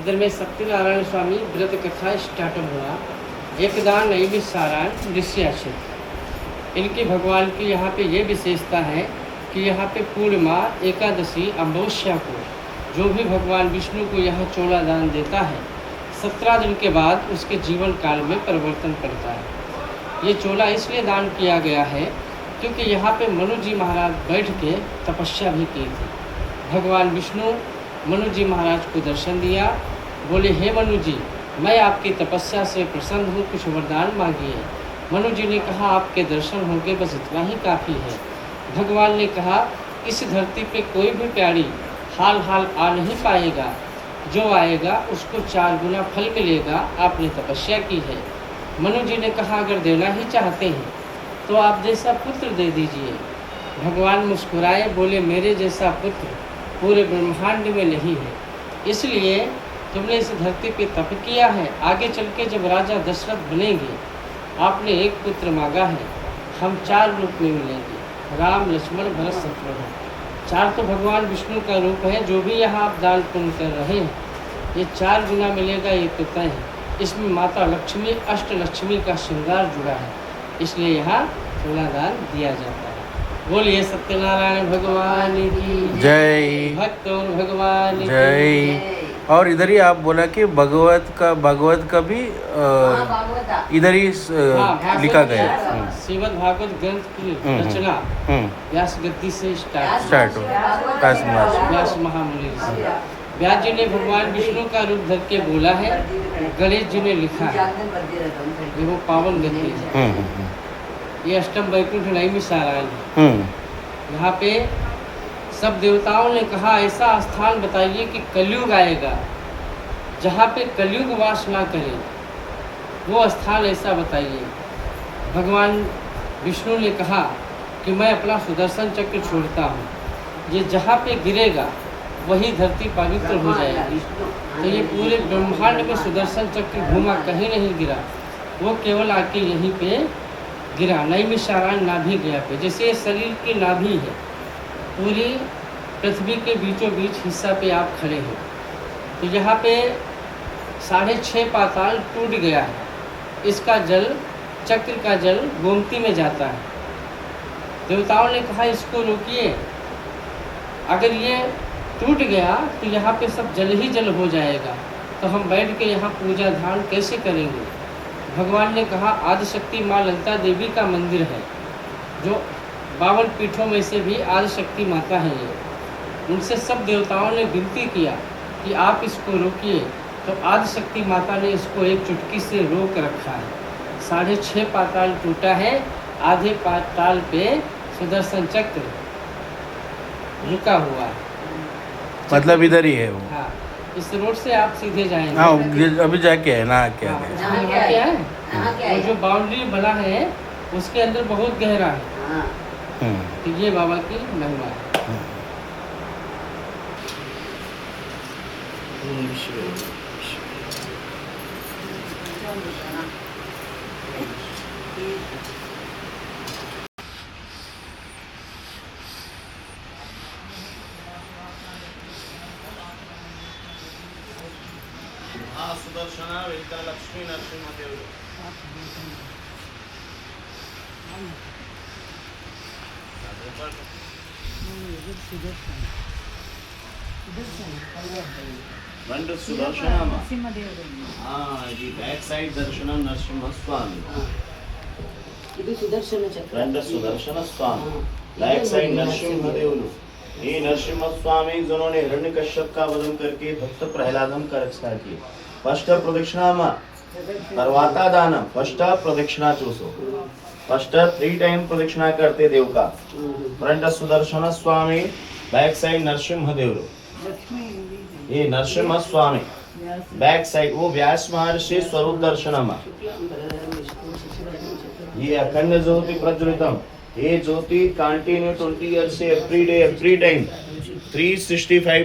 इधर में सत्यनारायण स्वामी व्रत कथा स्टार्ट हुआ। एकदा नैमिषारण्य ऋष्याश्रित। इनकी भगवान की यहाँ पे ये विशेषता है कि यहाँ पे पूर्णिमा, एकादशी, अमावस्या को जो भी भगवान विष्णु को यहाँ चोला दान देता है 17 दिन के बाद उसके जीवन काल में परिवर्तन करता है। ये चोला इसलिए दान किया गया है क्योंकि यहाँ पे मनु जी महाराज बैठ के तपस्या भी की थी। भगवान विष्णु मनु जी महाराज को दर्शन दिया, बोले हे मनु जी, मैं आपकी तपस्या से प्रसन्न हूँ, कुछ वरदान मांगिए। मनु जी ने कहा आपके दर्शन होंगे, बस इतना ही काफ़ी है। भगवान ने कहा इस धरती पे कोई भी प्यारी हाल आ नहीं पाएगा, जो आएगा उसको 4 गुना फल मिलेगा, आपने तपस्या की है। मनु जी ने कहा अगर देना ही चाहते हैं तो आप जैसा पुत्र दे दीजिए। भगवान मुस्कुराए, बोले मेरे जैसा पुत्र पूरे ब्रह्मांड में नहीं है, इसलिए तुमने इस धरती पे तप किया है। आगे चल के जब राजा दशरथ बनेंगे, आपने एक पुत्र मांगा है, हम 4 रूप में मिलेंगे, राम, लक्ष्मण, भरत, शत्रुघ्न। 4 तो भगवान विष्णु का रूप है। जो भी यहाँ आप दान पुण्य कर रहे हैं ये 4 गुना मिलेगा, ये तो तय है। इसमें माता लक्ष्मी, अष्टलक्ष्मी का श्रृंगार जुड़ा है, इसलिए यहाँ चोला दान दिया जाता है। बोलिए सत्यनारायण भगवान की जय, भक्तों भगवान की जय। और इधर ही आप बोला कि भागवत का भी इधर ही लिखा गया है। श्रीमद् भागवत ग्रंथ की रचना व्यास गद्दी से स्टार्ट हो व्यास महामुनि से। व्यास जी ने भगवान विष्णु का रूप धर के बोला है, गणेश जी ने लिखा है, ये वो पावन गद्दी है। ये अष्टम वैकुंठ नैमिषारण्य है। यहाँ पे सब देवताओं ने कहा ऐसा स्थान बताइए कि कलयुग आएगा, जहाँ पे कलयुग वास ना करे, वो स्थान ऐसा बताइए। भगवान विष्णु ने कहा कि मैं अपना सुदर्शन चक्र छोड़ता हूँ, ये जहाँ पे गिरेगा वही धरती पवित्र हो जाएगी। तो ये पूरे ब्रह्मांड में सुदर्शन चक्र घूमा, कहीं नहीं गिरा, वो केवल आके यहीं पे गिरा, नैमिषारण्य नाभि गया पे। जैसे शरीर की नाभि है, पूरी पृथ्वी के बीचों बीच हिस्सा पे आप खड़े हैं, तो यहाँ पे 6.5 पाताल टूट गया है। इसका जल, चक्र का जल गोमती में जाता है। देवताओं ने कहा इसको रोकिए, अगर ये टूट गया तो यहाँ पे सब जल ही जल हो जाएगा, तो हम बैठ के यहाँ पूजा ध्यान कैसे करेंगे। भगवान ने कहा आदिशक्ति माँ ललिता देवी का मंदिर है, जो 52 पीठों में से भी आदिशक्ति माता है ये। उनसे सब देवताओं ने विनती किया कि आप इसको रोकिए, तो आदिशक्ति माता ने इसको एक चुटकी से रोक रखा है। 6.5 पाताल टूटा है, आधे पाताल पे सुदर्शन चक्र रुका हुआ है। मतलब इधर ही है वो। हाँ, इस रोड से आप सीधे जाएंगे। हाँ, अभी जाके है ना, क्या है वो जो बाउंड्री बना है उसके अंदर बहुत गहरा है। तो ये बाबा की महिमा है। सुदर्शन वेद लक्ष्मी नरसिंहदेव। फ्रंट सुदर्शन, ఇది బ్యాక్ సైడ్ దర్శనం నరసింహస్వామి, ఇది సుదర్శన చక్ర, ఫ్రంట్ సుదర్శన स्वामी, बैक साइड नरसिंहदेव। ये नरसिंह स्वामी जिन्होंने हिरण्यकश्यप का वधन करके भक्त प्रहलादम का रक्षा की। फर्स्ट प्रदक्षिणा करवाता दानम, फर्स्ट प्रदक्षिणा चूसो, फर्स्ट 3 टाइम प्रदक्षिणा करते देव का। फ्रंट सुदर्शन स्वामी, बैक साइड नरसिंहदेव। ये नरसिंह स्वामी, बैक साइड वो व्यास महर्षि स्वरूप दर्शनम। ये अखंड ज्योति प्रज्वलितम, ये ज्योति कंटिन्यू 20 ईयर से एवरी डे एवरी टाइम 365